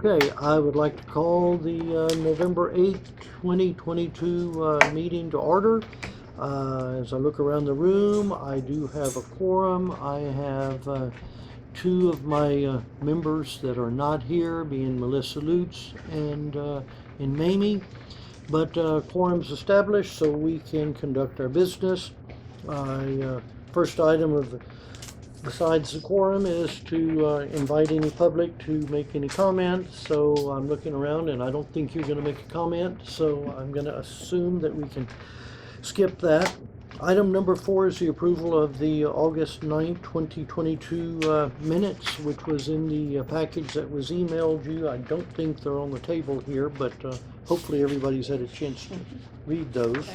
Okay, I would like to call the November 8th, 2022 meeting to order. As I look around the room, I do have a quorum. I have two of my members that are not here, being Melissa Lutz and Mamie. But quorum's established, so we can conduct our business. First item of besides the quorum is to invite any public to make any comments. So I'm looking around and I don't think you're going to make a comment, so I'm going to assume that we can skip that. Item number 4 is the approval of the August 9th, 2022 minutes, which was in the package that was emailed you. I don't think they're on the table here, but hopefully everybody's had a chance to read those.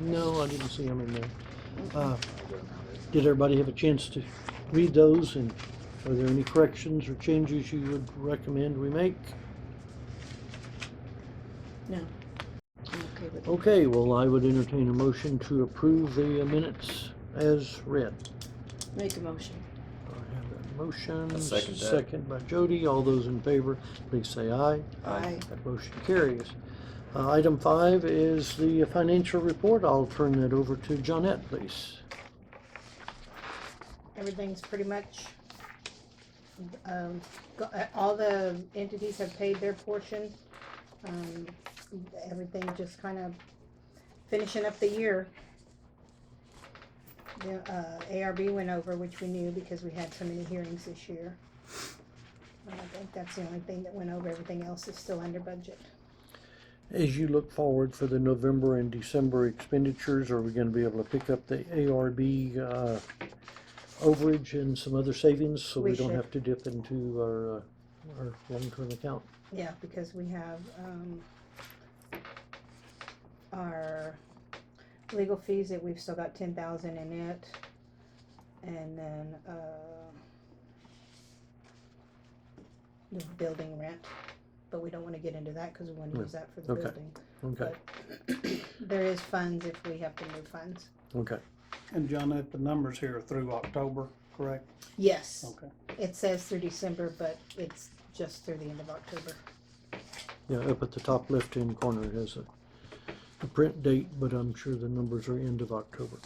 No, I didn't see them in there. Did everybody have a chance to read those, and are there any corrections or changes you would recommend we make? No. I'm okay with it. Okay, well, I would entertain a motion to approve the minutes as read. Make a motion. I have that motion. I'll second that. Second by Jody. All those in favor, please say aye. Aye. That motion carries. Item 5 is the financial report. I'll turn that over to Johnette, please. Everything's pretty much, all the entities have paid their portion. Everything just kind of finishing up the year. The ARB went over, which we knew because we had so many hearings this year. I think that's the only thing that went over. Everything else is still under budget. As you look forward for the November and December expenditures, are we going to be able to pick up the ARB overage and some other savings, so we don't should. have to dip into our long-term account? Yeah, because we have our legal fees that we've still got 10,000 in it, and then the building rent, but we don't want to get into that because we want to use that for the Okay. building. Okay, But there is funds if we have to move funds. okay. And Johnette, the numbers here are through October, correct? Yes, Okay. it says through December, but it's just through the end of October. Yeah, up at the top left-hand corner it has a print date, but I'm sure the numbers are end of October.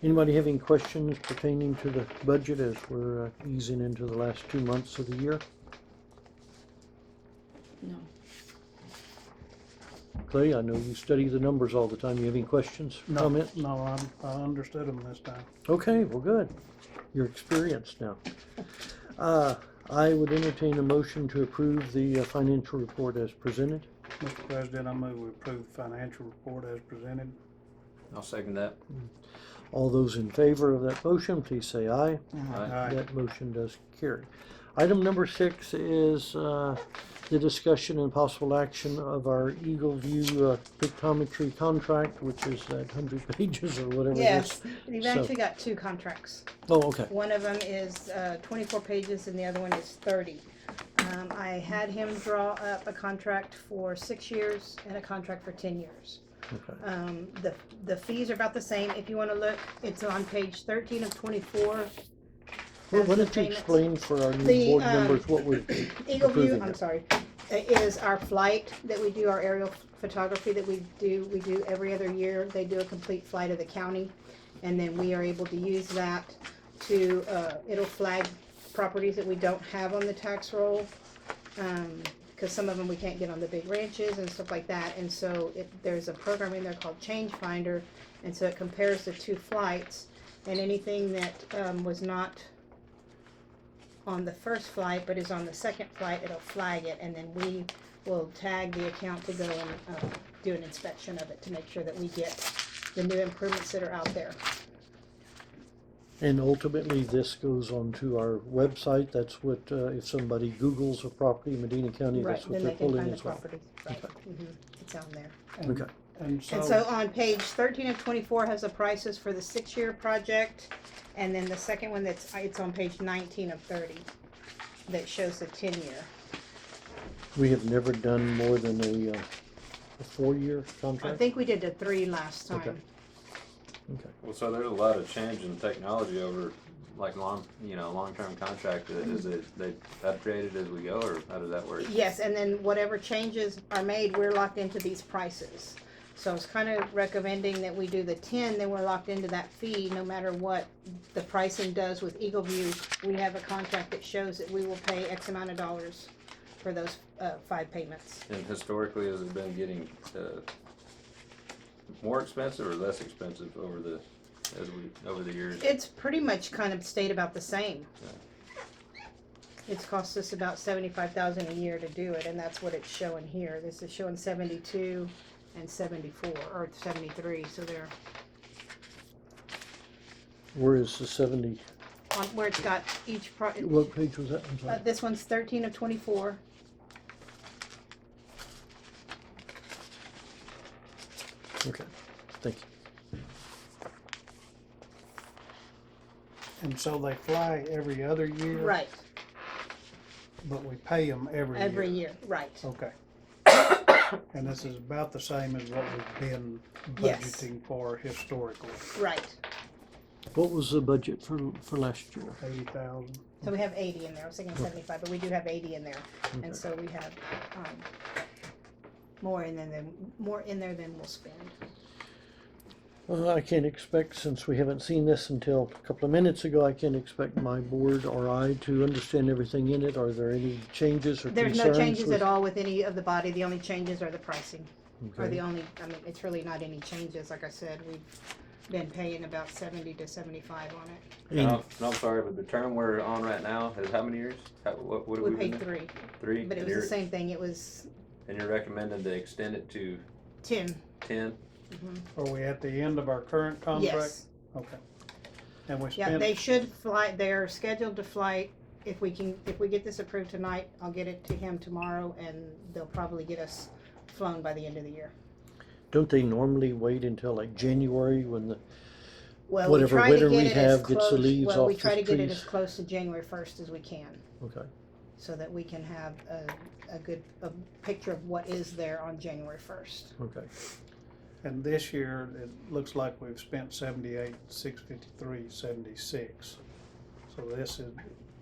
Anybody have any questions pertaining to the budget as we're easing into the last 2 months of the year? No. Clay, I know you study the numbers all the time. You have any questions, comments? No, I understood them this time. Okay, well, good. You're experienced now. I would entertain a motion to approve the financial report as presented. Mr. President, I move we approve the financial report as presented. I'll second that. All those in favor of that motion, please say aye. Aye. That motion does carry. Item number 6 is the discussion and possible action of our Eagle View pictometry contract, which is that 100 pages or whatever it is. Yes, we've actually got 2 contracts. Oh, okay. One of them is 24 pages and the other one is 30. I had him draw up a contract for 6 years and a contract for 10 years. Okay. The fees are about the same. If you want to look, it's on page 13 of 24. Well, Has why the don't you payments. explain for our new The, board members what we're Eagle View, approving I'm here? sorry, is our flight that we do, our aerial photography that we do every other year. They do a complete flight of the county, and then we are able to use that to, it'll flag properties that we don't have on the tax roll, because some of them we can't get on the big ranches and stuff like that, and so there's a program in there called Change Finder, and so it compares the 2 flights, and anything that was not on the first flight but is on the second flight, it'll flag it, and then we will tag the account to go and do an inspection of it to make sure that we get the new improvements that are out there. And ultimately, this goes onto our website. That's what, if somebody Googles a property in Medina County, Right, that's what then they're they can pulling find the as well. property. Right. Okay. It's on there. And- Okay. And And so so, on page 13 of 24 has the prices for the 6-year project, and then the second one it's on page 19 of 30 that shows the 10-year. We have never done more than a 4-year I contract? think we did the 3 last time. Okay. Okay. Well, so there's a lot of change in technology over like long-term contract? Is it, they upgrade it as we go, or how does that work? Yes, and then whatever changes are made, we're locked into these prices. So it's kind of recommending that we do the 10, then we're locked into that fee no matter what the pricing does with Eagle View. We have a contract that shows that we will pay X amount of dollars for those 5 payments. And historically, has it been getting more expensive or less expensive over the years? It's pretty much kind of stayed about the same. It's cost us about $75,000 a year to do it, and that's what it's showing here. This is showing 72 and 74 or 73, so they're Where is the 70? on where it's got each What page was that? I'm sorry. this one's 13 of 24. Okay, thank you. And so they fly every other year? Right, But we pay them every year? every year, right. Okay. And this is about the same as what we've been Yes. budgeting for historically, Right. What was the budget for last year? 80,000. So we have 80 in there. I was thinking 75, but we do have 80 in there. Okay. And so we have more in there than we'll spend. I can't expect, since we haven't seen this until a couple of minutes ago, I can't expect my board or I to understand everything in it. Are there any changes or There's concerns? no changes with- at all with any of the body. The only changes are the pricing. Or Okay. the only, I mean, it's really not any changes. Like I said, we've been paying about 70 to 75 on it. And I'm sorry, but the term we're on right now is how many years? What have We we been paid doing? 3, 3? but it was the same thing. It was And you're recommending to extend it to 10. 10? Are we at the end of our current contract? Yes. Okay. And we Yeah, spent, they should fly, they're scheduled to fly, if we get this approved tonight, I'll get it to him tomorrow, and they'll probably get us flown by the end of the year. Don't they normally wait until like January when the, Well, we Whatever try to winter get we it as have gets the close, leaves well, we off try the to get it trees? as close to January 1st as we can, okay, so that we can have a good picture of what is there on January 1st. okay. and this year, it looks like we've spent 78, 653, 76. So this is,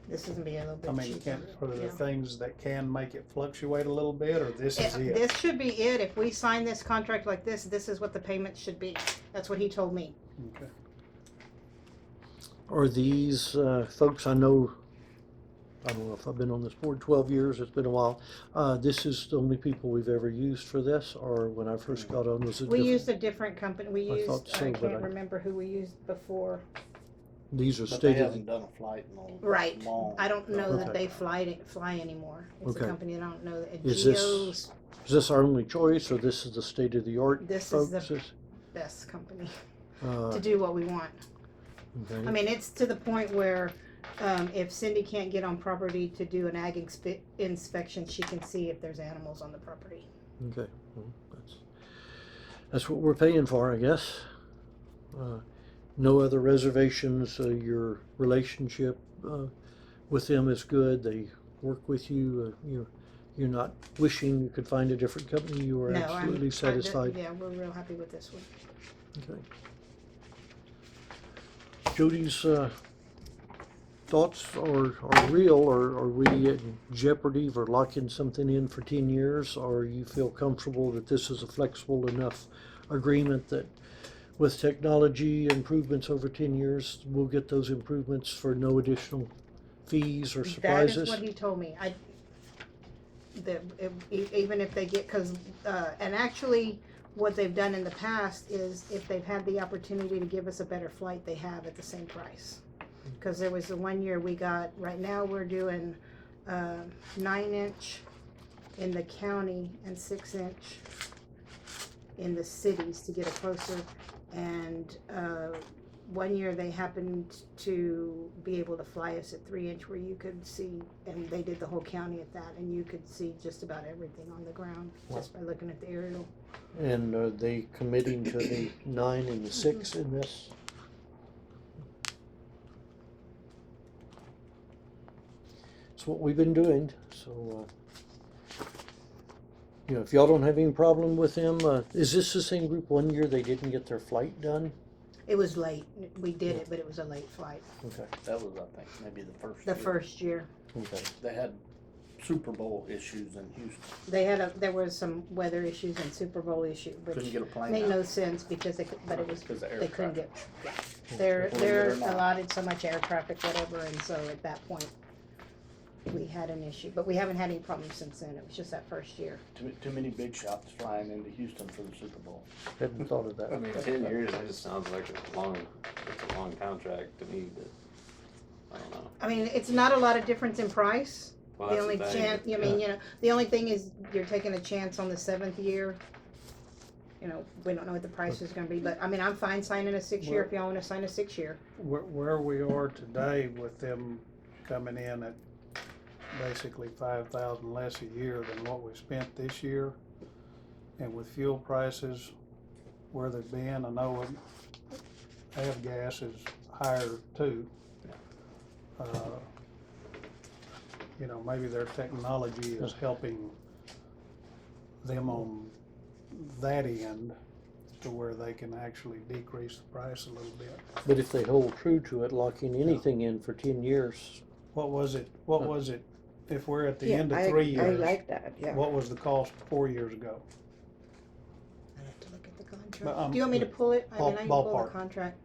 This is gonna be a little bit I mean, cheaper. are there Yeah. things that can make it fluctuate a little bit, or this is it? This should be it. If we sign this contract like this is what the payment should be. That's what he told me. Okay. Are these folks, I know, I don't know if I've been on this board 12 years, it's been a while. This is the only people we've ever used for this, or when I first got on, was it We different? used a different company. We I used, thought so, I but can't I- remember who we used before. These are But they stated, haven't done a flight in a Right. long. I don't know that Okay. they fly anymore. It's Okay. a company that I don't know. Is Geo's is this our only choice, or this is the state of the art? This is folks? the- best company Uh, to do what we want. okay. I mean, it's to the point where if Cindy can't get on property to do an ag inspection, she can see if there's animals on the property. Okay, well, that's what we're paying for, I guess. No other reservations, your relationship with them is good, they work with you, you're not wishing you could find a different company, you are No, absolutely satisfied. Yeah, we're real happy with this one. Okay. Jody's thoughts are real, or are we in jeopardy for locking something in for 10 years, or you feel comfortable that this is a flexible enough agreement that with technology improvements over 10 years, we'll get those improvements for no additional fees or That surprises? is what he told me. Even if they get, and actually, what they've done in the past is if they've had the opportunity to give us a better flight, they have at the same price. Because there was the one year we got, right now we're doing 9-inch in the county and 6-inch in the cities to get a closer. And one year they happened to be able to fly us at 3-inch where you could see, and they did the whole county at that, and you could see just about everything on the ground just by looking at the aerial. And are they committing to the 9 and the 6 in this? It's what we've been doing, so, if y'all don't have any problem with them, is this the same group one year they didn't get their flight done? It was late. We did it, but it was a late flight. Okay, That was, I think, maybe the first The year. first year. okay. They had Super Bowl issues in Houston. There was some weather issues and Super Bowl issue, Couldn't which get a plane made out. no sense because but it was, Because of air they couldn't traffic. get, they're Believe it or not. allotted so much air traffic, whatever, and so at that point, we had an issue, but we haven't had any problems since then. It was just that first year. Too many big shots flying into Houston for the Super Bowl. Hadn't thought of that. I mean, 10 years, that just sounds like it's a long contract to me, but I don't know. I mean, it's not a lot of difference in price. Well, The that's only thing. chance, I mean, you know, the only thing is you're taking a chance on the 7th year. You know, we don't know what the price is gonna be, but I mean, I'm fine signing a 6-year if y'all wanna sign a 6-year. Where we are today with them coming in at basically 5,000 less a year than what we spent this year, and with fuel prices where they've been, I know gas is higher too. You know, maybe their technology is helping them on that end to where they can actually decrease the price a little bit. But if they hold true to it, locking anything in for 10 years, What was it, if we're at the Yeah, end of I- 3 years? I like that, yeah. What was the cost 4 years ago? I have to look at the But, contract. Do you want me to pull it? I mean, I can pull ballpark. the contract.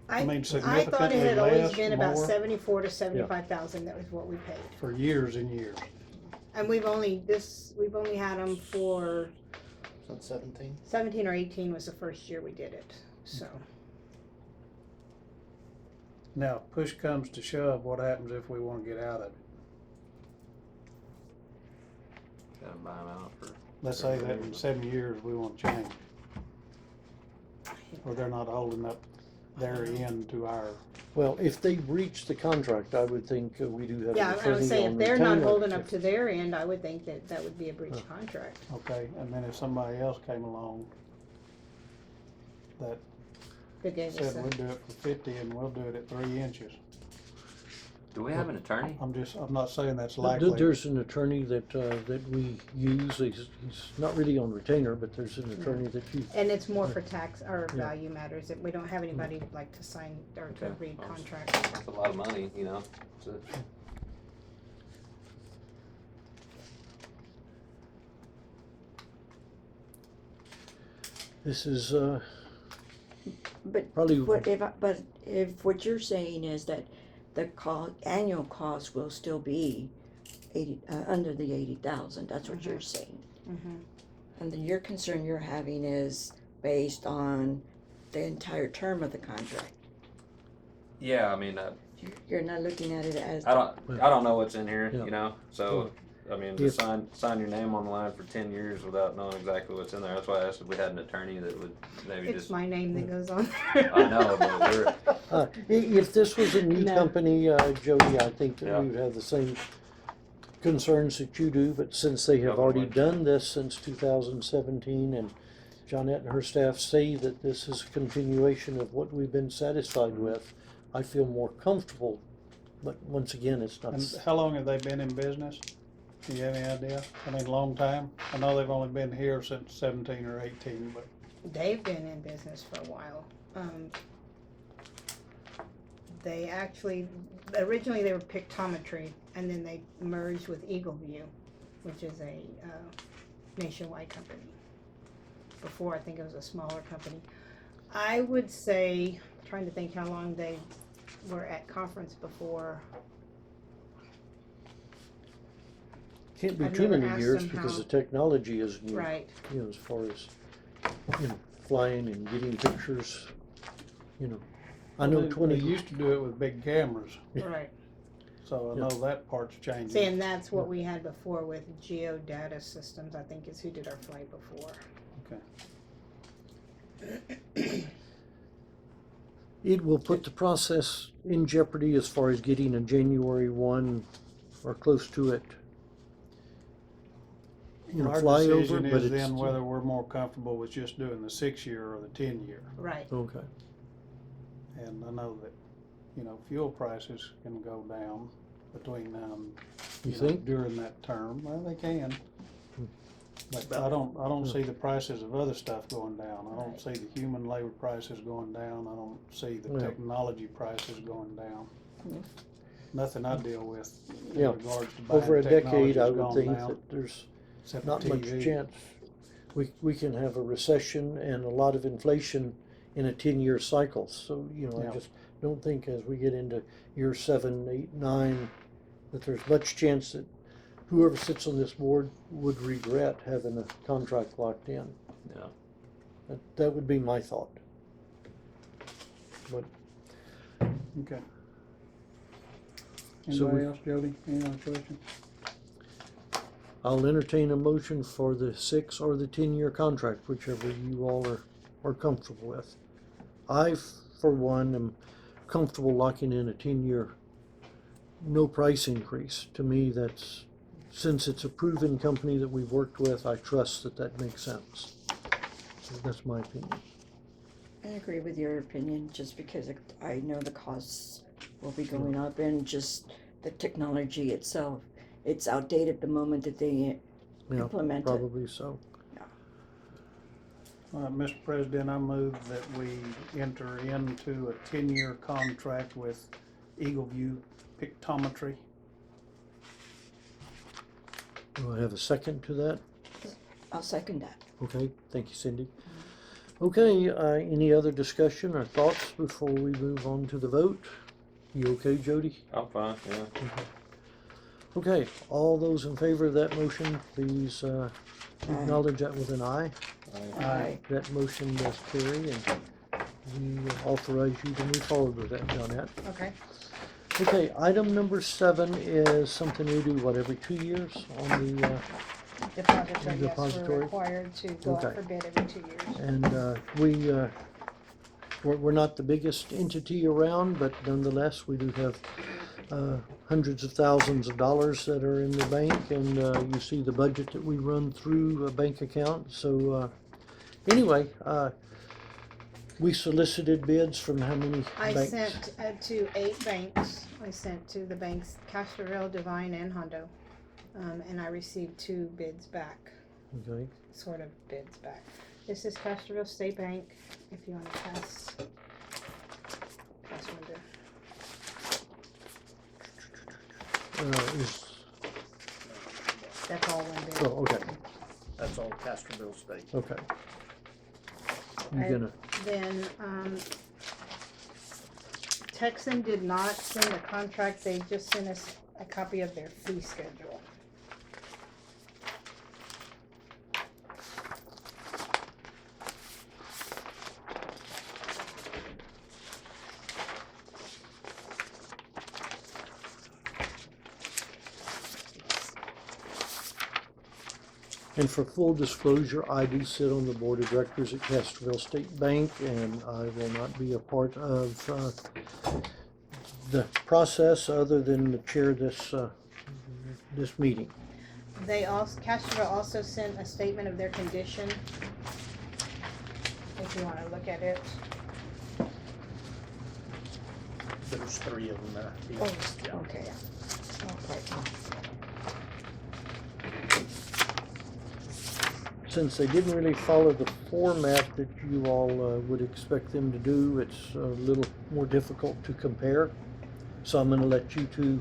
I mean, I thought it significantly had always less, been about more? 74 to 75,000. That was what we paid. For years and years. And we've only had them for Since 17? 17 or 18 was the first year we did it. So Now, push comes to shove, what happens if we wanna get out of it? Gotta buy them out for. Let's say that in 7 years we want to change. Or they're not holding up their end to our, well, if they breach the contract, I would think we do have yeah, an I would attorney say if on they're not retainer. holding up to their end, I would think that would be a breach of contract. okay, and then if somebody else came along that That gave us said a- we'll do it for 50 and we'll do it at 3 inches. Do we have an attorney? I'm not saying that's Th- likely. There's an attorney that we use, he's not really on retainer, but there's an attorney that you, And it's more for tax or Yeah. value matters. That we don't have anybody like to sign or to Okay. read Well, contracts. That's a lot of money, you know? It's a- this is, But probably, but if what you're saying is that the annual cost will still be 80, under the 80,000, that's what you're saying. Mhm. And then your concern you're having is based on the entire term of the contract. Yeah, I mean, You're not looking at it as. I don't know what's in here, Yeah. you know, so, I mean, to If- sign your name on the line for 10 years without knowing exactly what's in there, that's why I asked if we had an attorney that would maybe It's just, my name that goes on there. I know, but we're, if this was a new No. company, Jody, I think that Yeah. we would have the same concerns that you do, but since they have Probably already would. done this since 2017, and Johnette and her staff say that this is a continuation of what we've been satisfied with, I feel more comfortable, but once again, it's not. And how long have they been in business? Do you have any idea? I mean, long time? I know they've only been here since 17 or 18, but They've been in business for a while. They actually, originally they were Pictometry, and then they merged with Eagle View, which is a nationwide company. Before, I think it was a smaller company. I would say, trying to think how long they were at conference before. Can't be I've too never many asked years them because how- the technology is new, Right. you know, as far as, you know, flying and getting pictures, you know. I know they 20, used to do it with big cameras, Right. so I Yeah. know that part's changing. See, and that's what we had before with Geodata Systems, I think is who did our flight before. it will put the process in jeopardy as far as getting a January 1 or close to it, you know, Our flyover, decision but is it's. then whether we're more comfortable with just doing the 6-year or the 10-year. Right. Okay, And I know that, you know, fuel prices can go down between now and, you know, think? during that term. Well, they can. But I don't see the prices of other stuff going down. I don't see the human labor prices going down. I don't see the Yeah. technology prices going down. Yeah. Nothing I deal with in Yeah. regards to buying Over a technology decade, I has would gone think down, that there's except not for much TV. chance. We can have a recession and a lot of inflation in a 10-year cycle. So, you know, Yeah. I just don't think as we get into year 7, 8, 9, that there's much chance that whoever sits on this board would regret having a contract locked in. Yeah. That would be my thought. But Okay. So Anybody we- else, Jody? Any other questions? I'll entertain a motion for the 6 or the 10-year contract, whichever you all are comfortable with. I, for one, am comfortable locking in a 10-year, no price increase. To me, that's, since it's a proven company that we've worked with, I trust that makes sense. So that's my opinion. I agree with your opinion, just because I know the costs will be going up and just the technology itself. It's outdated the moment that they Yeah, implement it. probably so. Mr. President, I move that we enter into a 10-year contract with Eagle View Pictometry. Do I have a second to that? I'll second that. Okay, thank you, Cindy. Okay, any other discussion or thoughts before we move on to the vote? You okay, Jody? I'm fine, yeah. Okay, all those in favor of that motion, please acknowledge that with an aye. Aye. That motion does carry, and we authorize you to move forward with that, Johnette. Okay. Okay, item number 7 is something we do, what, every 2 years on the, Depository, yes, Depository. we're required to go Okay. out for bid every 2 years. and we're not the biggest entity around, but nonetheless, we do have hundreds of thousands of dollars that are in the bank, and you see the budget that we run through a bank account. So anyway, we solicited bids from how many I banks? sent to 8 banks. I sent to the banks Castroville, Devine, and Hondo. And I received 2 bids back, Okay, sort of bids back. This is Castroville State Bank, if you want to pass one to, is, that's all one bid. oh, okay, That's all Castroville State. okay. You I- gonna, Then, Texan did not send a contract, they just sent us a copy of their fee schedule. and for full disclosure, I do sit on the board of directors at Castroville State Bank, and I will not be a part of the process other than to chair this meeting. They also, Castroville also sent a statement of their condition. If you wanna look at it. There's 3 of them there. Oh, Yeah. okay. Okay. Since they didn't really follow the format that you all would expect them to do, it's a little more difficult to compare. So I'm gonna let you two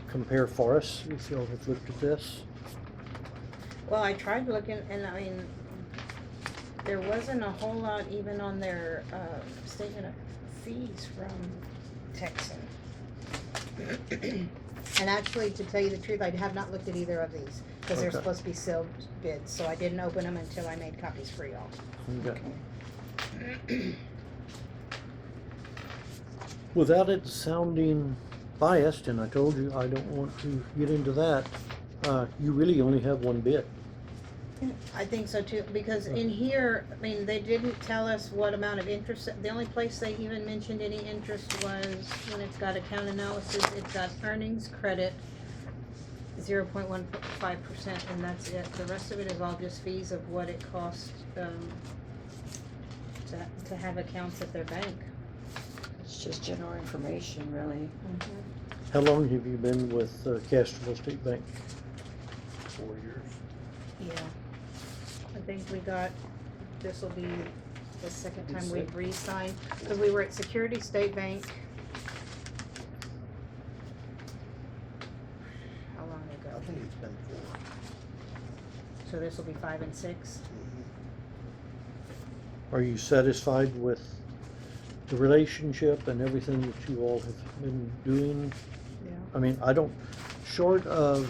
compare for us, if y'all have looked at this. Well, I tried looking, and I mean, there wasn't a whole lot even on their, statement of fees from Texan. And actually, to tell you the truth, I have not looked at either of these, because they're Okay. supposed to be sealed bids, so I didn't open them until I made copies for y'all. Okay. Without it sounding biased, and I told you I don't want to get into that, you really only have one bid. I think so too, because in here, I mean, they didn't tell us what amount of interest, the only place they even mentioned any interest was when it's got account analysis, it's got earnings credit, 0.15%, and that's it. The rest of it is all just fees of what it costs, to have accounts at their bank. It's just general information, really. How long have you been with Castroville State Bank? 4 years. Yeah. I think we got, this will be the second time It's we've re-signed, because we were at Security State Bank. How long I ago? think it's been 4. So this will be 5 and 6. Are you satisfied with the relationship and everything that you all have been doing? Yeah. I mean, I don't, short of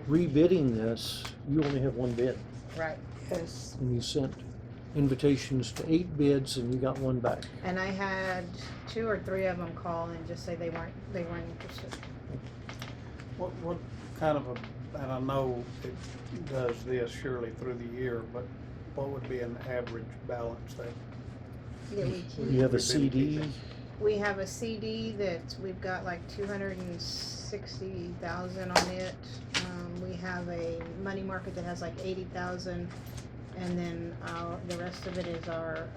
rebidding this, you only have one bid. Right. Yes. And you sent invitations to 8 bids and you got 1 back. And I had 2 or 3 of them call and just say they weren't interested. What kind of a, and I know it does this surely through the year, but what would be an average balance that? Yeah, we You have a We've been CD, keeping? We have a CD that we've got like 260,000 on it. We have a money market that has like 80,000, and then the rest of it is our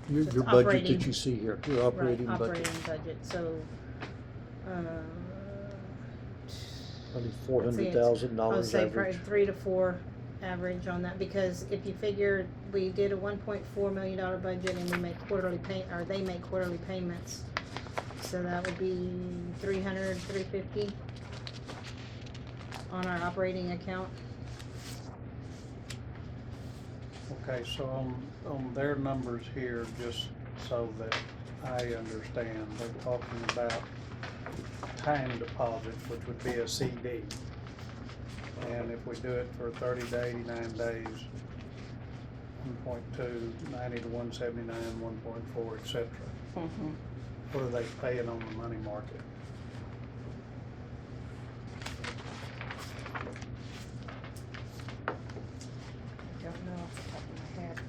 your Just budget that operating. you see here, your operating budget, operating budget. So probably let's see, $400,000 I would say average. probably 3 to 4 average on that, because if you figure we did a $1.4 million budget and we make quarterly or they make quarterly payments, so that would be 350 on our operating account. Okay, so on their numbers here, just so that I understand, they're talking about time deposits, which would be a CD. And if we do it for 30 to 89 days, 1.2, 90 to 179, 1.4, et cetera. Mm-hmm. What are they paying on the money market? Don't know off the top of my head.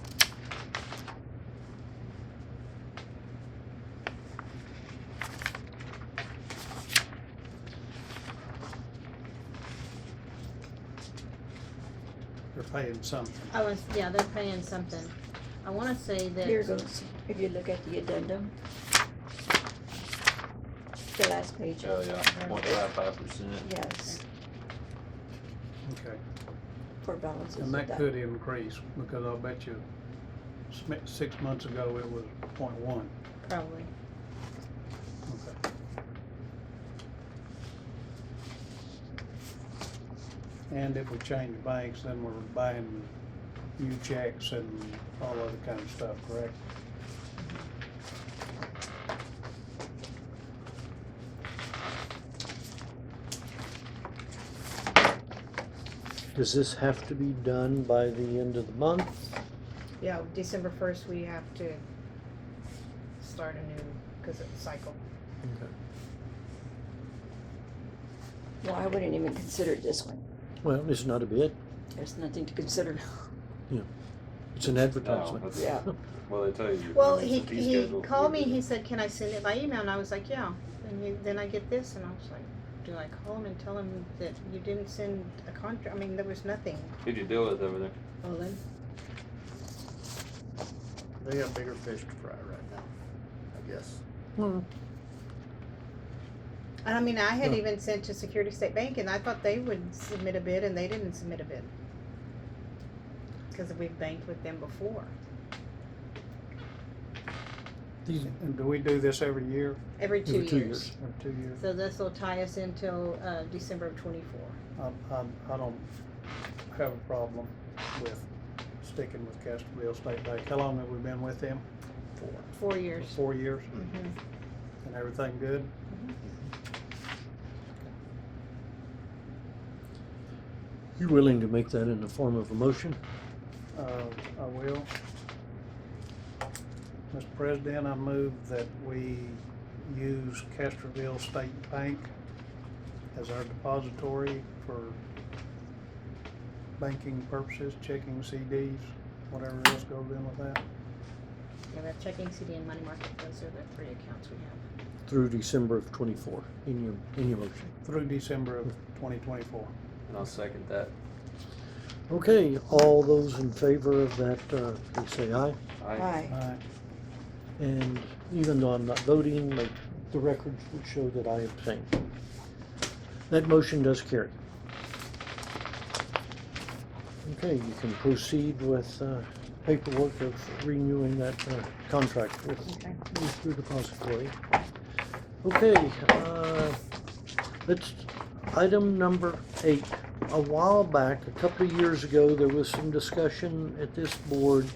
They're paying something. Yeah, they're paying something. I wanna say that. Here goes, if you look at the addendum. The last page. Oh, yeah, 0.55%. Yes, Okay. for balances. And of that could increase, because I'll bet you 6 months ago it was 0.1. Probably. Okay. And if we change banks, then we're buying new checks and all other kind of stuff, correct? Does this have to be done by the end of the month? Yeah, December 1st, we have to start a new, because it's a cycle. Okay. Well, I wouldn't even consider this one. Well, it's not a bid, There's nothing to consider. it's an No, advertisement. that's- Yeah. Well, they tell you. Well, it's a he fee schedule. called me, he said, can I send it by email? And I was like, yeah. And then I get this, and I was like, do I call him and tell him that you didn't send a contract? I mean, there was nothing. Who'd you deal with over there? Well, then, They have bigger fish to fry right now, I guess. Hmm. and I mean, I had Yeah. even sent to Security State Bank, and I thought they would submit a bid, and they didn't submit a bid. Because we've banked with them before. These, And do we do this every year, Every 2 Every 2 years. or 2 years? So this will tie us until December of 24. I don't have a problem with sticking with Castroville State Bank. How long have we been with them? 4 years. 4 years, Mhm. and everything good? you willing to make that in the form of a motion? I will. Mr. President, I move that we use Castroville State Bank as our depository for banking purposes, checking CDs, whatever else goes in with that. Yeah, we have checking, CD, and money market. Those are the 3 accounts we have. Through December of 24 in your motion. Through December of 2024. And I'll second that. Okay, all those in favor of that, please say aye. Aye. Aye. And even though I'm not voting, the records would show that I abstain. That motion does carry. Okay, you can proceed with paperwork of renewing that contract with Okay. your depository. Okay, let's, item number 8. A while back, a couple of years ago, there was some discussion at this board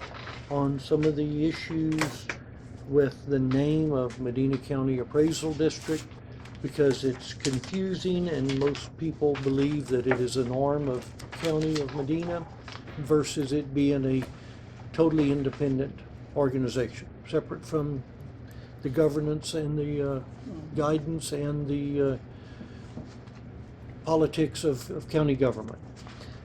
on some of the issues with the name of Medina County Appraisal District, because it's confusing and most people believe that it is an arm of County of Medina versus it being a totally independent organization, separate from the governance and the guidance and the politics of county government.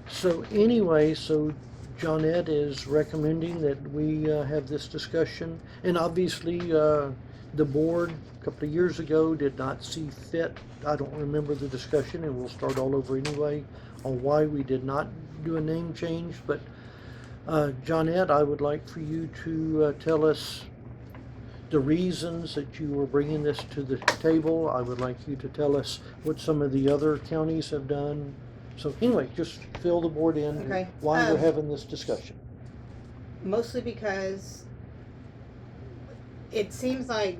So anyway, so Johnette is recommending that we have this discussion, and obviously the board a couple of years ago did not see fit. I don't remember the discussion, and we'll start all over anyway on why we did not do a name change. But Johnette, I would like for you to tell us the reasons that you were bringing this to the table. I would like you to tell us what some of the other counties have done. So anyway, just fill the board in Okay. why we're having this discussion. Mostly because it seems like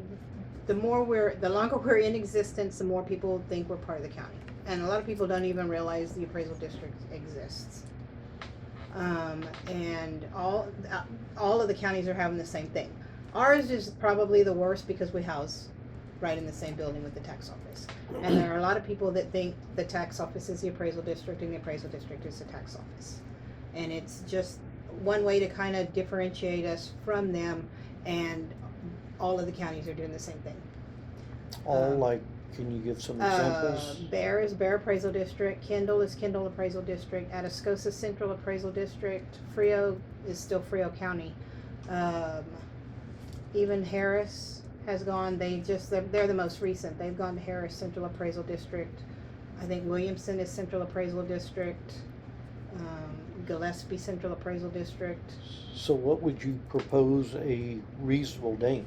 the longer we're in existence, the more people think we're part of the county. And a lot of people don't even realize the appraisal district exists. And all of the counties are having the same thing. Ours is probably the worst because we house right in the same building with the tax office. And there are a lot of people that think the tax office is the appraisal district and the appraisal district is the tax office. And it's just one way to kind of differentiate us from them, and all of the counties are doing the same thing. Like, can you give some examples? Bear is Bear Appraisal District, Kendall is Kendall Appraisal District, Atascosa Central Appraisal District, Frio is still Frio County. Even Harris has gone, they're the most recent. They've gone to Harris Central Appraisal District. I think Williamson is Central Appraisal District. Gillespie Central Appraisal District. So what would you propose a reasonable name?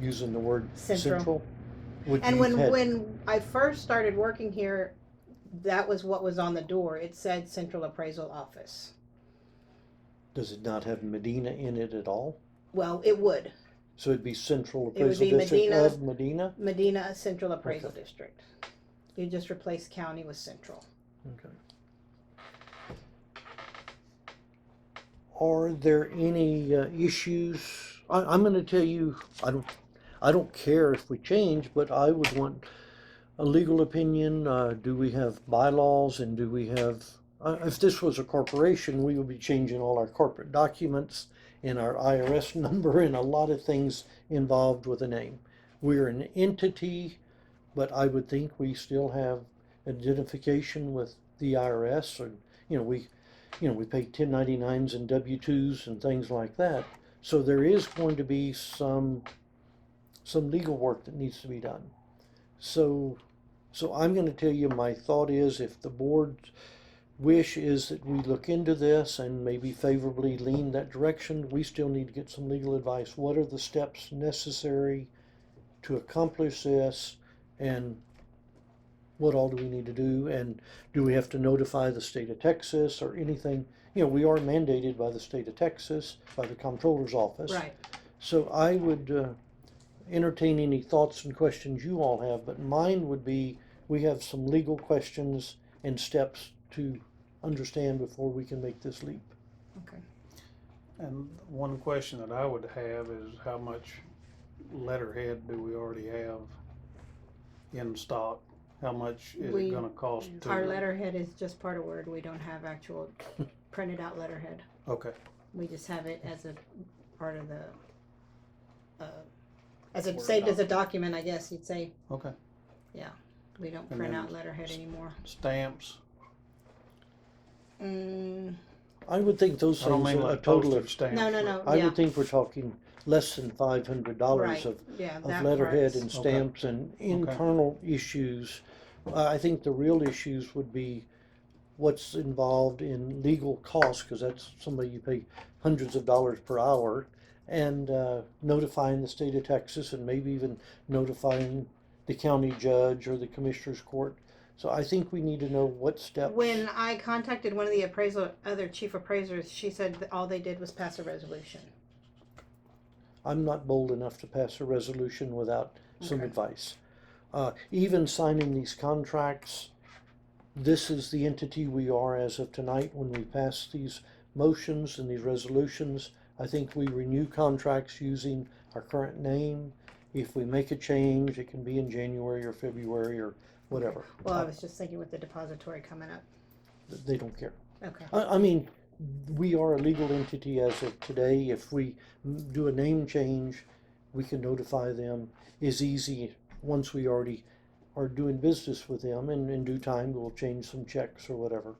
Using the word Central. Would And you when had- when I first started working here, that was what was on the door. It said Central Appraisal Office. Does it not have Medina in it at all? Well, it would. So it'd be Central It would Appraisal be District Medina. of Medina? Medina Central Appraisal Okay. District. You just replace county with central. Okay. Are there any issues? I'm going to tell you, I don't care if we change, but I would want a legal opinion. Do we have bylaws, and do we have? If this was a corporation, we would be changing all our corporate documents and our IRS number and a lot of things involved with a name. We're an entity, but I would think we still have identification with the IRS, or we pay 1099s and W-2s and things like that. So there is going to be some legal work that needs to be done. So I'm going to tell you, my thought is, if the board's wish is that we look into this and maybe favorably lean that direction, we still need to get some legal advice. What are the steps necessary to accomplish this, and what all do we need to do, and do we have to notify the state of Texas or anything? We are mandated by the state of Texas, by the comptroller's office. Right. So I would entertain any thoughts and questions you all have, but mine would be, we have some legal questions and steps to understand before we can make this leap. Okay. And one question that I would have is, how much letterhead do we already have in stock? How much is it gonna cost to? Our letterhead is just part of Word. We don't have actual printed out letterhead. Okay, We just have it as a part of the, saved as a document, I guess you'd say. okay. We don't And print then out letterhead anymore. Stamps, I would think those I don't things mean are a like total postage of, stamps. No, I yeah, would think we're talking less than $500 right, of yeah, of that letterhead part's- and stamps and internal issues. I think the real issues would be what's involved in legal costs, because that's somebody you pay hundreds of dollars per hour, and notifying the state of Texas, and maybe even notifying the county judge or the commissioner's court. So I think we need to know what steps. When I contacted one of the other chief appraisers, she said that all they did was pass a resolution. I'm not bold enough to pass a resolution without some Okay. advice. Even signing these contracts, this is the entity we are as of tonight. When we pass these motions and these resolutions, I think we renew contracts using our current name. If we make a change, it can be in January or February or whatever. Well, I was just thinking with the depository coming up. They don't care. Okay. I mean, we are a legal entity as of today. If we do a name change, we can notify them. Is easy once we already are doing business with them, and in due time we'll change some checks or whatever.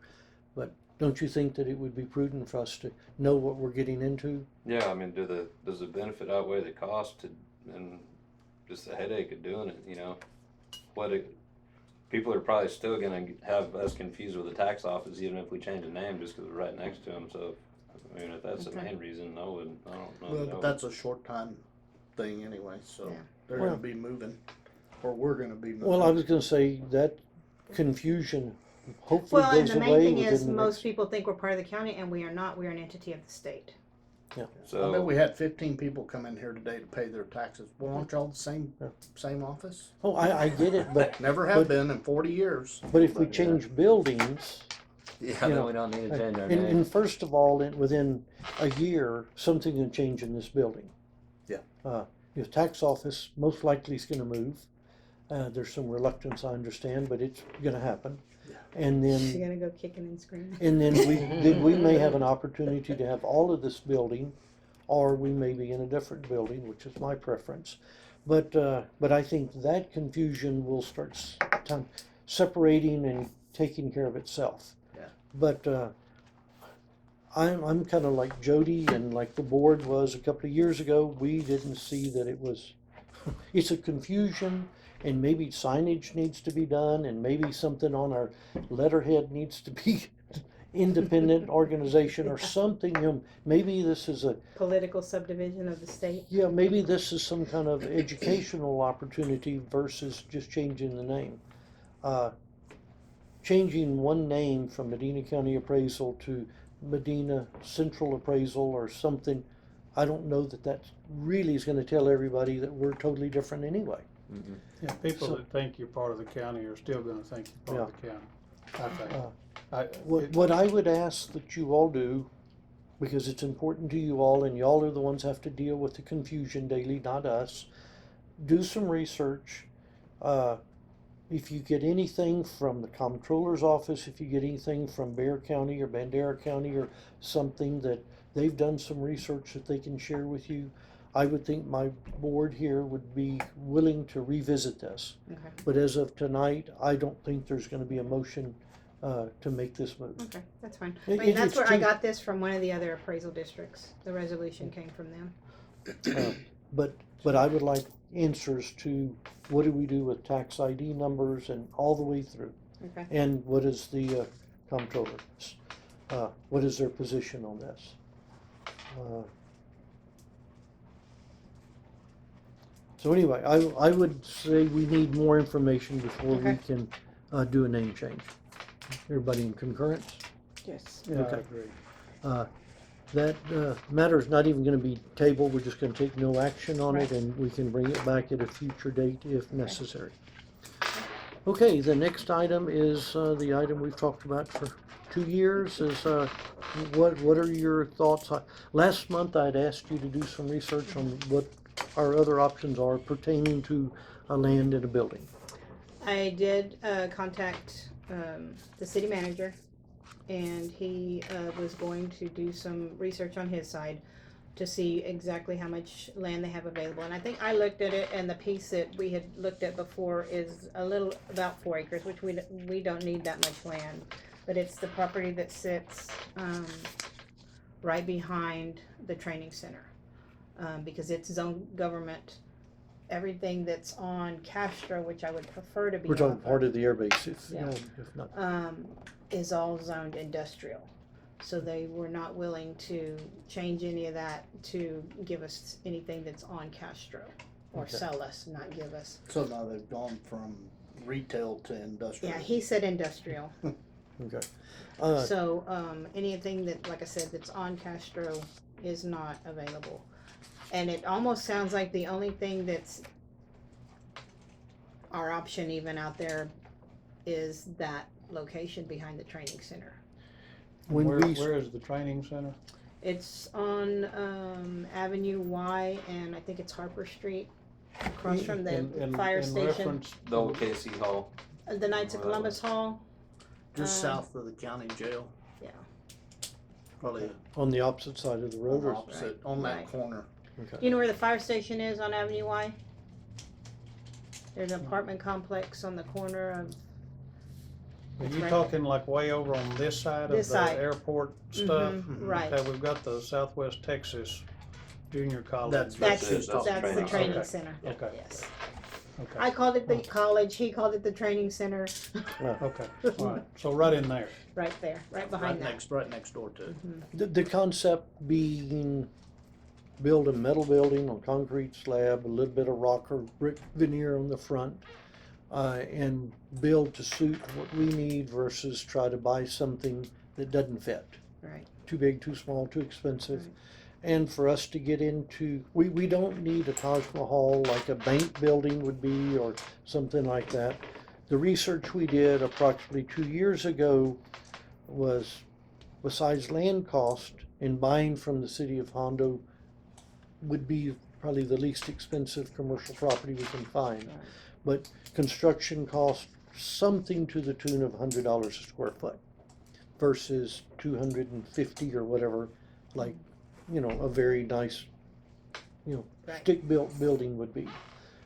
But don't you think that it would be prudent for us to know what we're getting into? Yeah, I mean, does the benefit outweigh the cost and just the headache of doing it, you know? People are probably still gonna have us confused with the tax office even if we change the name just because we're right next to them, so, I mean, if that's the Okay. main reason, I don't know. Well, but that's a short time thing anyway, so Yeah. they're Well- gonna be moving, or we're gonna be moving. Well, I was gonna say that confusion hopefully Well, and goes the main away thing within is the most next. people think we're part of the county, and we are not. We are an entity of the state. I So, bet we had 15 people come in here today to pay their taxes. Well, aren't y'all the Yeah. same office? Oh, I get it, but Never have But- been in 40 years. if we But, yeah. change buildings, yeah, you then know, we don't need to change our and name. first of all, within a year, something can change in this building. Yeah. Your tax office most likely is gonna move. There's some reluctance, I understand, but it's gonna happen. Yeah. And She's then, gonna go kicking and screaming. and then we may have an opportunity to have all of this building, or we may be in a different building, which is my preference. But I think that confusion will start separating and taking care of itself. Yeah. But I'm kind of like Jody and like the board was a couple of years ago. We didn't see that it was. It's a confusion, and maybe signage needs to be done, and maybe something on our letterhead needs to be independent organization or something. Maybe this is a. Political subdivision of the state. Yeah, maybe this is some kind of educational opportunity versus just changing the name. Changing one name from Medina County Appraisal to Medina Central Appraisal or something, I don't know that really is going to tell everybody that we're totally different anyway. Mhm. Yeah, people So- that think you're part of the county are still gonna think you're part of the county, I think. What I would ask that you all do, because it's important to you all, and y'all are the ones have to deal with the confusion daily, not us, do some research. If you get anything from the comptroller's office, if you get anything from Bexar County or Bandera County or something that they've done some research that they can share with you, I would think my board here would be willing to revisit this. Okay. But as of tonight, I don't think there's gonna be a motion to make this move. Okay, that's fine. It- I mean, that's it's where I too- got this from one of the other appraisal districts. The resolution came from them. But I would like answers to what do we do with tax ID numbers and all the way through? Okay. And what is the comptroller? What is their position on this? So anyway, I would say we need more information before we Okay. can do a name change. Everybody in concurrence? Yes. Yeah, I Okay. agree. That matter is not even gonna be tabled, we're just gonna take no action on it, Right. and we can bring it back at a future date if necessary. Okay, the next item is the item we've talked about for 2 years, is what are your thoughts? Last month I'd asked you to do some research on what our other options are pertaining to a land and a building. I did contact the city manager, and he was going to do some research on his side to see exactly how much land they have available. And I think I looked at it, and the piece that we had looked at before is a little about 4 acres, which we don't need that much land. But it's the property that sits right behind the training center, because it's zone government. Everything that's on Castro, which I would prefer to be We're talking off part of the airbase, if, Yeah. if not. is all zoned industrial. So they were not willing to change any of that to give us anything that's on Castro, or Okay. sell us, not give us. So now they've gone from retail to industrial. Yeah, he said industrial. Okay. So, anything that, like I said, that's on Castro is not available. And it almost sounds like the only thing that's our option even out there is that location behind the training center. When Where, we- where is the training center? It's on, Avenue Y, and I think it's Harper Street, across from the fire In station. reference The old KC Hall. The Knights of Columbus Hall. Just Um, south of the county jail. Yeah. Probably On the opposite side of the road, or opposite, on that Right. corner. okay. You know where the fire station is on Avenue Y? There's an apartment complex on the corner of, Are It's you right talking like way over on this side of This the side. airport stuff? right. Okay, we've got the Southwest Texas Junior College. That's That's, it, she's that's talking that's the training training center. center. Okay. Yes. Okay, I called it the college, he called it the training center. okay, all right, so right in there. Right there, right Right behind that. next door to it. The concept being build a metal building on concrete slab, a little bit of rock or brick veneer on the front, and build to suit what we need versus try to buy something that doesn't fit. Right. Too big, too small, too expensive. Right. And for us to get into, we don't need a Taj Mahal like a bank building would be or something like that. The research we did approximately 2 years ago was, besides land cost, in buying from the city of Hondo would be probably the least expensive commercial property we can find. Right. But construction cost something to the tune of $100 a square foot versus 250 or whatever, like, you know, a very nice, you know, Right. stick-built building would be.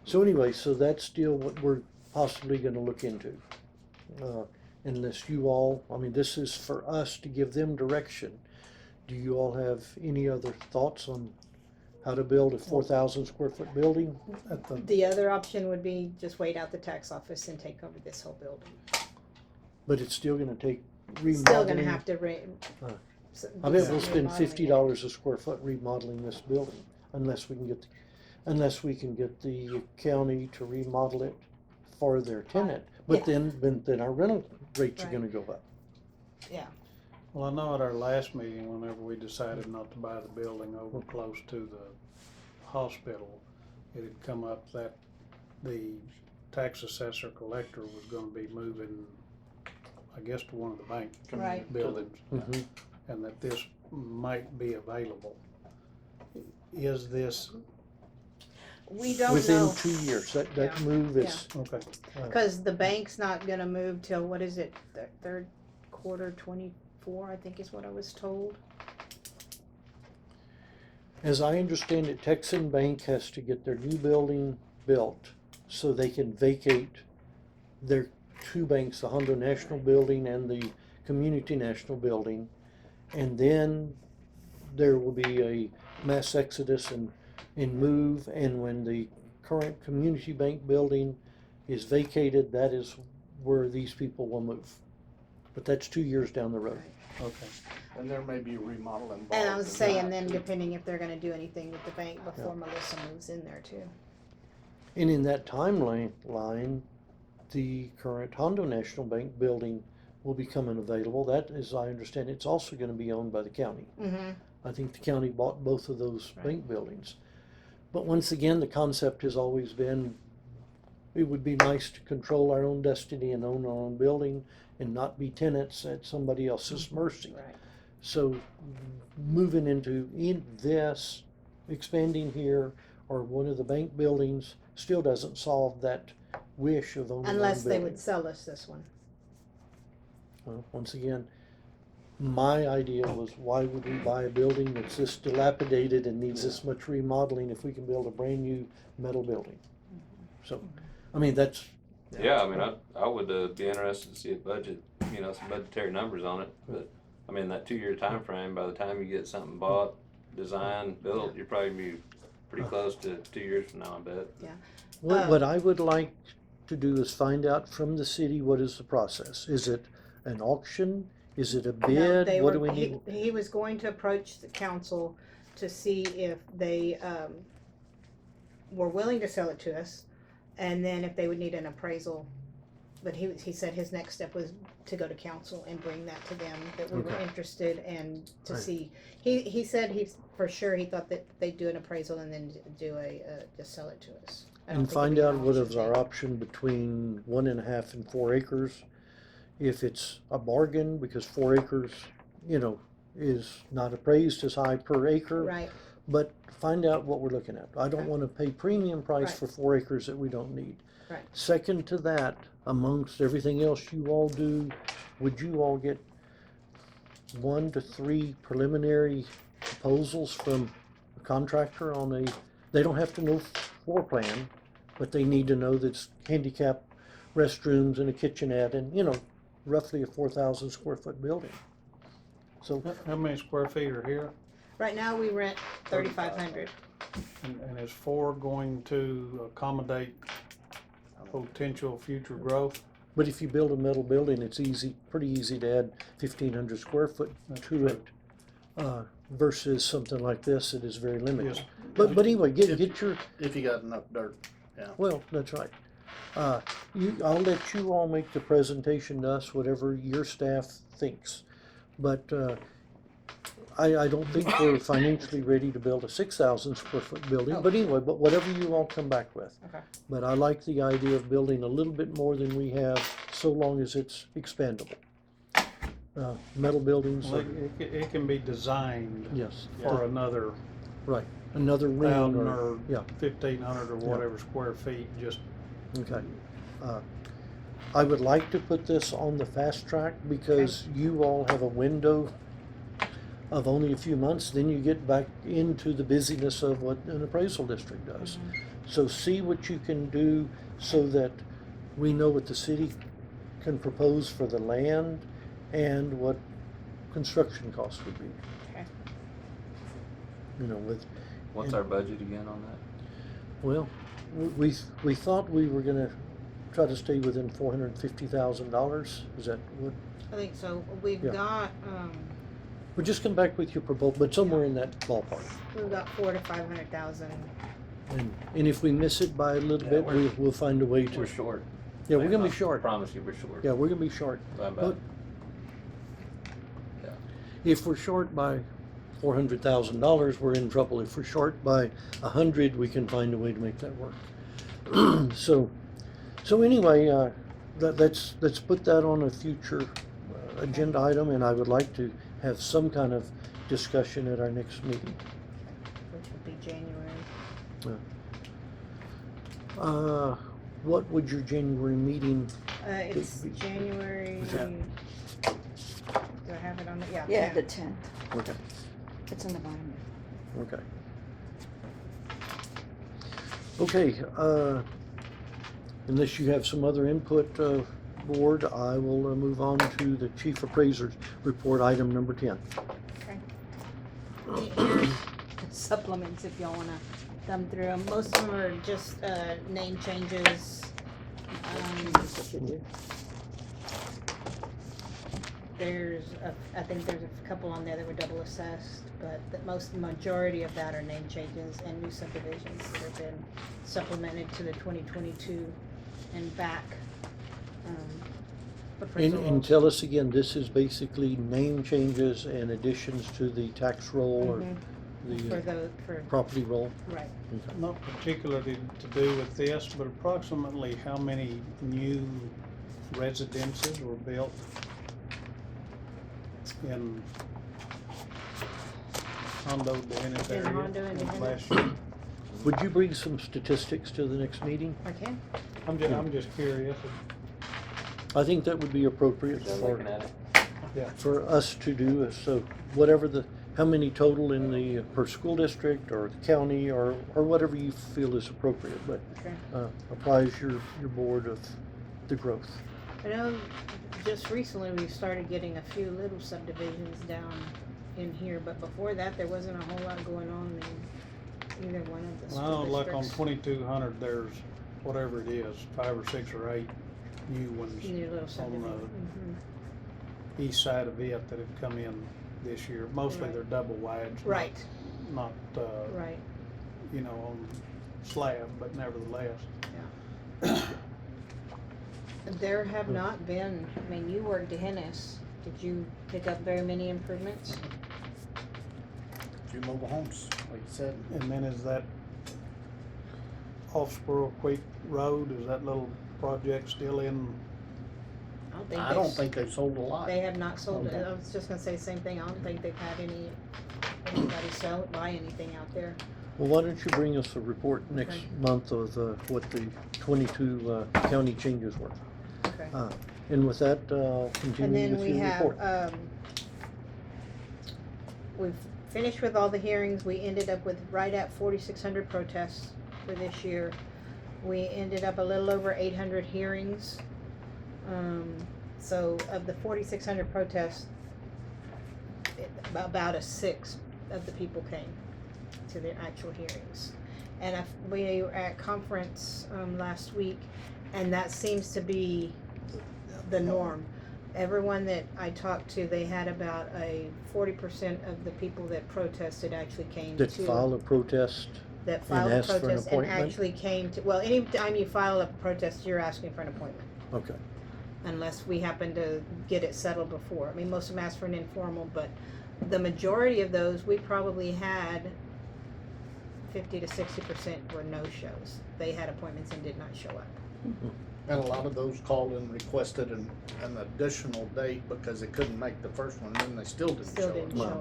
So anyway, so that's still what we're possibly gonna look into. Unless you all, I mean, this is for us to give them direction. Do you all have any other thoughts on how to build a 4,000 square foot building? At the, The other option would be just wait out the tax office and take over this whole building. But it's still gonna take Still remodeling. gonna have to Uh, s- I do bet some we'll spend remodeling in it. $50 a square foot remodeling this building, unless we can get the county to remodel it for their tenant. But then our rental rates are Right. gonna go up. well, I know at our last meeting, whenever we decided not to buy the building over close to the hospital, it had come up that the tax assessor collector was gonna be moving, I guess, to one of the bank Right. buildings, Mhm. and that this might be available. Is this, We don't Within know, 2 years, that Yeah. move is, okay, cause the bank's not gonna move till, what is it, the third quarter 24, I think is what I was told. as I understand it, Texan Bank has to get their new building built so they can vacate their two banks, the Hondo National Building and the Community National Building. And then there will be a mass exodus and move, and when the current Community Bank building is vacated, that is where these people will move. But that's 2 years down the road. okay. And there may be a remodel involved. And I was in saying that, then too. depending if they're gonna do anything with the bank before Melissa moves in there too. And in that timeline, the current Hondo National Bank building will be coming available. That, as I understand, it's also gonna be owned by the county. Mm-hmm. I think the county bought both of those Right. bank buildings. But once again, the concept has always been, it would be nice to control our own destiny and own our own building and not be tenants at somebody else's mercy. Right. So moving into this, expanding here, or one of the bank buildings still doesn't solve that wish of owning our own Unless they building. would sell us this one. Well, once again, my idea was, why would we buy a building that's this dilapidated and needs this much remodeling if we can build a brand new metal building? So, I mean, that's, Yeah, I mean, I would be interested to see a budget, you know, some budgetary numbers on it, but, I mean, that 2 year time frame, by the time you get something bought, designed, built, you're probably be pretty close to 2 years from now, I bet. what I would like to do is find out from the city, what is the process? Is it an auction? Is it a No, bid? they What do were, we need? he was going to approach the council to see if they, were willing to sell it to us, and then if they would need an appraisal but he said his next step was to go to council and bring that to them, that we were Okay. interested and to Right. see. He said for sure he thought that they'd do an appraisal and then do just sell it to us. I don't And think find it'd be out an what auction is our thing. option between 1.5 and 4 acres. If it's a bargain, because 4 acres, is not appraised as high per acre. Right, But find out what we're looking at. I don't Okay. want to pay premium price Right. for 4 acres that we don't need. Right. Second to that, amongst everything else you all do, would you all get 1 to 3 preliminary proposals from a contractor they don't have to know floor plan, but they need to know that it's handicap restrooms and a kitchenette and, roughly a 4,000 square foot building. So, How many square feet are here? right now we rent 3,500. And is 4 going to accommodate potential future growth? but if you build a metal building, it's pretty easy to add 1,500 square foot to it, versus something like this that is very limited. Yes. But anyway, get your, If you got enough dirt, well, that's right. I'll let you all make the presentation to us, whatever your staff thinks. But I don't think we're financially ready to build a 6,000 square foot building. Oh. But anyway, whatever you all come back with. Okay. But I like the idea of building a little bit more than we have, so long as it's expandable. Metal buildings, Well, it can be designed yes, for another right. Another ring 1,000 or, or yeah. 1,500 or whatever square feet, just Okay. I would like to put this on the fast track because you all have a window of only a few months, then you get back into the busyness of what an appraisal district does. So see what you can do so that we know what the city can propose for the land and what construction costs would be. Okay. What's our budget again on that? Well, we thought we were gonna try to stay within $450,000. Is that what? I think so. We've Yeah. got, Well, just come back with your proposal, but somewhere in that ballpark. we've got 400,000 to 500,000. And if we miss it by a little Yeah, bit, we're- we'll find a way to. We're short. Yeah, we're gonna be I short. promise you, we're short. Yeah, we're gonna be short. By But about, yeah. if we're short by $400,000, we're in trouble. If we're short by 100, we can find a way to make that work. So anyway, let's put that on a future agenda item, and I would like to have some kind of discussion at our next meeting. Which would be January. What would your January meeting? It's be- January. is that- Do I have it on the? Yeah. Yeah, the 10th. Okay. It's in the bottom. Okay. Okay, unless you have some other input, board, I will move on to the chief appraiser's report, item number 10. Here's supplements if y'all wanna thumb through them. Most of them are just name changes. I think there's a couple on there that were double assessed, but the majority of that are name changes and new subdivisions that have been supplemented to the 2022 and back. Appraisal And tell us again, this is basically name changes and additions to the tax roll or for property roll? right. Okay. not particularly to do with this, but approximately how many new residences were built in Hondo Independent In area Hondo Independent? last year? Would you bring some statistics to the next meeting? I can. I'm just curious. I think that would be appropriate Is that for, looking at it? for us to do, so whatever how many total in the, per school district or the county or whatever you feel is appropriate, but Okay. apprise your board of the growth. I know just recently we started getting a few little subdivisions down in here, but before that, there wasn't a whole lot going on in either one of the Well, school like on districts. 2200, there's whatever it is, 5 or 6 or 8 new ones New little on subdivision. the east side of it that have come in this year. Mostly Right. they're double wides. Right, Not, right. on slab, but nevertheless. There have not been, I mean, you worked at Hennis. Did you pick up very many improvements? Few mobile homes, like you said. And then is that off Squirrel Creek Road, is that little project still in? I don't think they've sold a lot. They have not sold it. Okay. I was just gonna say the same thing. I don't think they've had anybody buy anything out there. Well, why don't you bring us a report next Okay. month of what the 22 county changes were? Okay. And with that, And continue then with we your have, report. we've finished with all the hearings. We ended up with right at 4,600 protests for this year. We ended up a little over 800 hearings. So of the 4,600 protests, about a sixth of the people came to the actual hearings. And we were at conference last week, and that seems to be the norm. Everyone that I talked to, they had about a 40% of the people that protested actually came That to file a protest? that filed a asked for an protest and appointment? actually came to. Well, anytime you file a protest, you're asking for an appointment, Okay. unless we happen to get it settled before. I mean, most of them ask for an informal, but the majority of those, we probably had 50 to 60% were no-shows. They had appointments and did not show up. And a lot of those called and requested an additional date because they couldn't make the first one, and then they still didn't Still show didn't up. show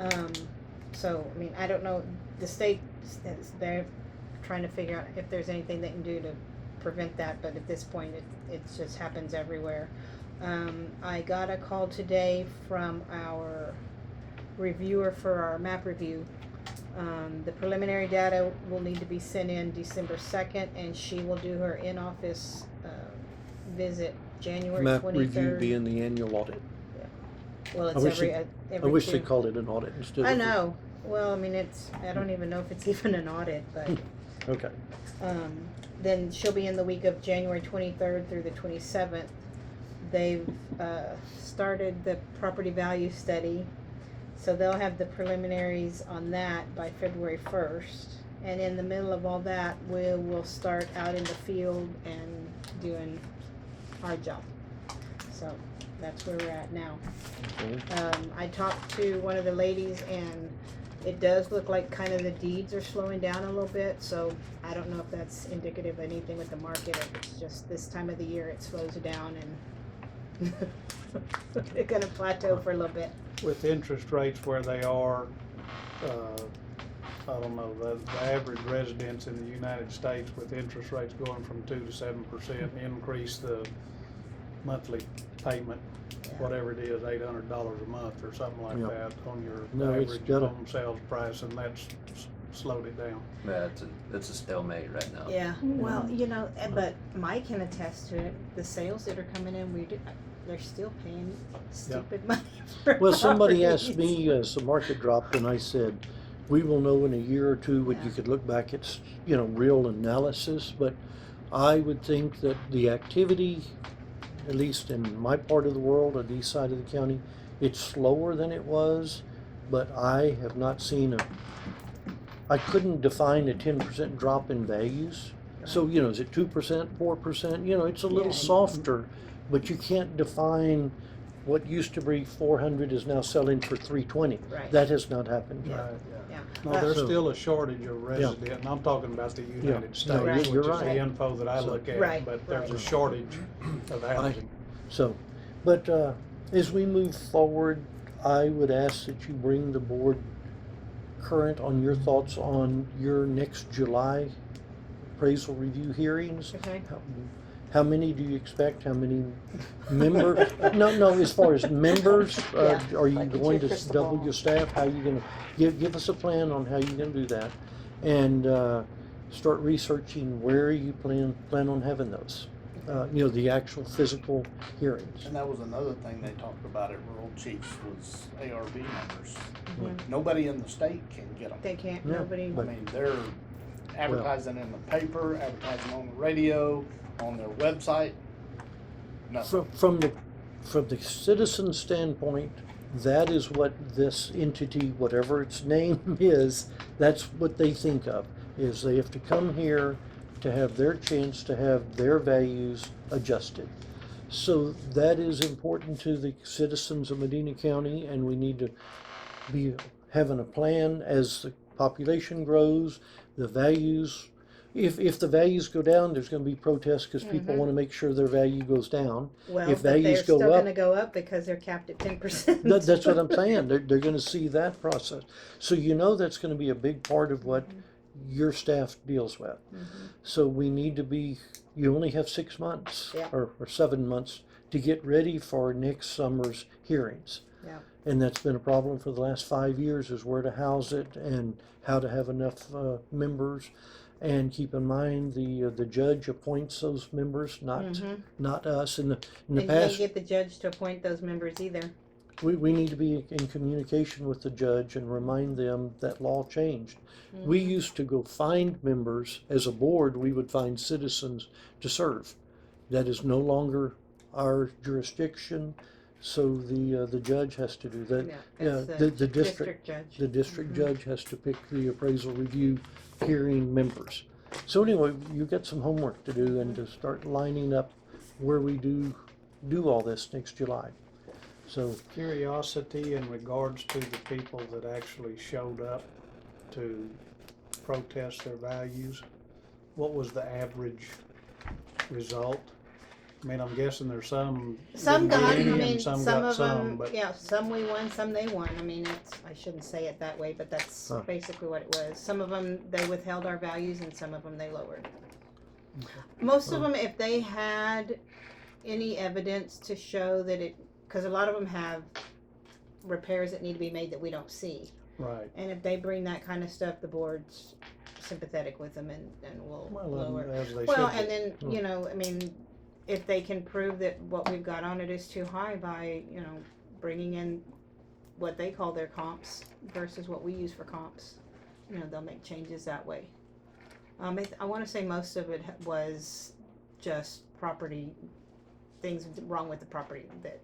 Wow. up. So, I mean, I don't know, the state, they're trying to figure out if there's anything they can do to prevent that, but at this point, it just happens everywhere. I got a call today from our reviewer for our map review. The preliminary data will need to be sent in December 2nd, and she will do her in-office, visit January 23rd. Map review being the annual audit. Well, I it's wish every I wish they two. called it an audit instead of. I know. Well, I mean, I don't even know if it's even an audit, but, Okay. then she'll be in the week of January 23rd through the 27th. They've, started the property value study, so they'll have the preliminaries on that by February 1st. And in the middle of all that, we'll start out in the field and doing our job. So, that's where we're at now. Okay. I talked to one of the ladies, and it does look like kind of the deeds are slowing down a little bit, so I don't know if that's indicative of anything with the market, if it's just this time of the year it slows down and it's gonna plateau for a little bit. With interest rates where they are, I don't know, the average residents in the United States with interest rates going from 2 to 7% increase the monthly payment, whatever it is, $800 a month or something like Yep. that on your No, it's average gotta- home sales price, and that's slowed it down. Yeah, it's a stalemate right now. Yeah, well, but Mike can attest to it, the sales that are coming in, they're still paying stupid money for Well, somebody asked properties. me as the market dropped, and I said, we will know in a year or two when you Yeah. could look back at, real analysis, but I would think that the activity, at least in my part of the world, on the east side of the county, it's slower than it was, but I have not seen I couldn't define a 10% drop in values. So, is it 2%, 4%? It's a little Yeah. softer, but you can't define what used to be 400 is now selling for 320. Right. That has not happened yet. Right. Yeah. No, there's So- still a shortage of resident, and I'm talking about the United No, States, Right. which you're is right. the info that I So- look at, Right, but there's a right. shortage of housing. So, but as we move forward, I would ask that you bring the board current on your thoughts on your next July appraisal review hearings. Okay. How many do you expect? How many members? No, as far as members, Yeah. are you Like it's going your to crystal double ball. your staff? How are you gonna, give us a plan on how you're gonna do that? And start researching where you plan on having those. The actual physical hearings. And that was another thing they talked about at Rural Chiefs was ARV numbers. Mhm. Nobody in the state can get them. They can't, Yeah, nobody, I but- mean, they're advertising in the paper, advertising on the radio, on their website. Nothing. From the citizen standpoint, that is what this entity, whatever its name is, that's what they think of, is they have to come here, to have their chance to have their values adjusted. So that is important to the citizens of Medina County, and we need to be having a plan as the population grows, the values. If the values go down, there's going to be protests because people want to make sure their value goes down. Well, If but they're values still go up, gonna go up because they're capped at 10%. that's what I'm saying. They're going to see that process. So that's going to be a big part of what your staff deals with. So we need to be, you only have 6 months Yeah. or 7 months to get ready for next summer's hearings. Yeah. And that's been a problem for the last 5 years, is where to house it and how to have enough members. And keep in mind, the judge appoints those members, not us. In the And you past, can't get the judge to appoint those members either. we need to be in communication with the judge and remind them that law changed. We used to go find members. As a board, we would find citizens to serve. That is no longer our jurisdiction, so the judge has to do that. Yeah, it's the district judge. the district judge has to pick the appraisal review hearing members. So anyway, you got some homework to do and to start lining up where we do all this next July. So Curiosity in regards to the people that actually showed up to protest their values, what was the average result? I mean, I'm guessing there's some Some didn't got, get I any mean, and some some got of them, but yeah, some we won, some they won. I mean, I shouldn't say it that way, but that's basically what it was. Some of them, they withheld our values, and some of them they lowered. Most of them, if they had any evidence to show that because a lot of them have repairs that need to be made that we don't see. right. And if they bring that kind of stuff, the board's sympathetic with them and will lower. As they Well, should and be. then, I mean, if they can prove that what we've got on it is too high by, bringing in what they call their comps versus what we use for comps, they'll make changes that way. I want to say most of it was just property, things wrong with the property that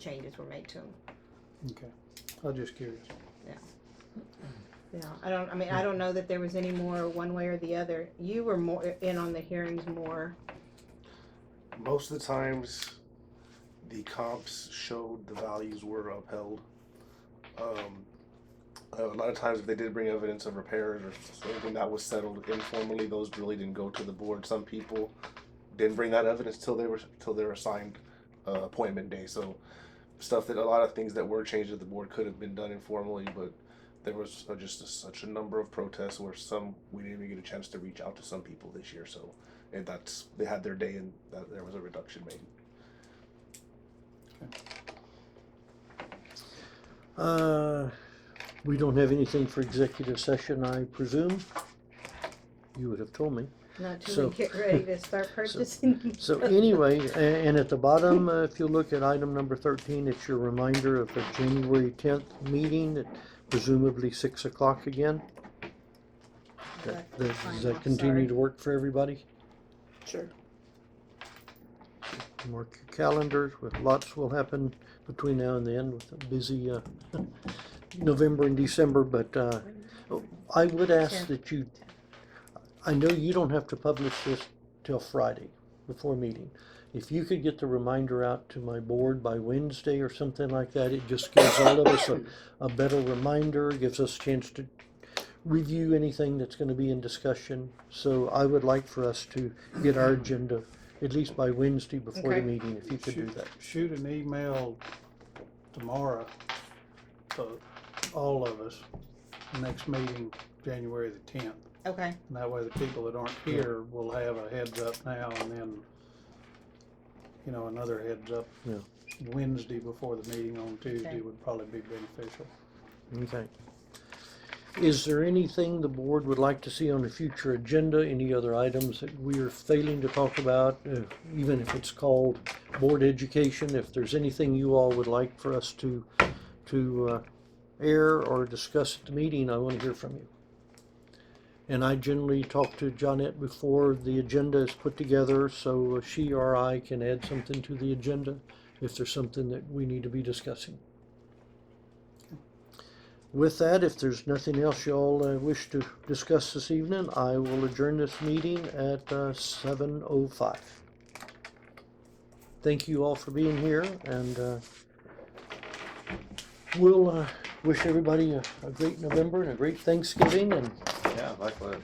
changes were made to them. Okay, I was just curious. Yeah, I don't know that there was any more one way or the other. You were more in on the hearings more. Most of the times, the comps showed the values were upheld. A lot of times, if they did bring evidence of repairs or anything that was settled informally, those really didn't go to the board. Some people didn't bring that evidence till their assigned appointment day. So, a lot of things that were changed at the board could have been done informally, but there was such a number of protests where we didn't even get a chance to reach out to some people this year. So, and they had their day and there was a reduction made. we don't have anything for executive session, I presume. You would have told me. Not till So- we get ready to start purchasing. So anyway, and at the bottom, if you look at item number 13, it's your reminder of the January 10th meeting, at presumably 6 o'clock again. Does that continue to work for everybody? Sure. Mark your calendars, with lots will happen between now and then with a busy November and December, but I would ask that you, I know you don't have to publish this till Friday before meeting. If you could get the reminder out to my board by Wednesday or something like that, it just gives all of us a better reminder, gives us a chance to review anything that's going to be in discussion. So I would like for us to get our agenda at least by Wednesday before the meeting, if you could do that. Shoot an email tomorrow to all of us, next meeting, January the 10th. Okay, And that way the people that aren't here will have a heads up now and then, another heads up Yeah. Wednesday before the meeting on Tuesday would probably be beneficial. Okay. Is there anything the board would like to see on the future agenda? Any other items that we are failing to talk about? Even if it's called board education, if there's anything you all would like for us to air or discuss at the meeting, I want to hear from you. And I generally talk to Johnette before the agenda is put together, so she or I can add something to the agenda if there's something that we need to be discussing. With that, if there's nothing else y'all wish to discuss this evening, I will adjourn this meeting at 7:05. Thank you all for being here, and we'll wish everybody a great November and a great Thanksgiving, and Yeah, likewise.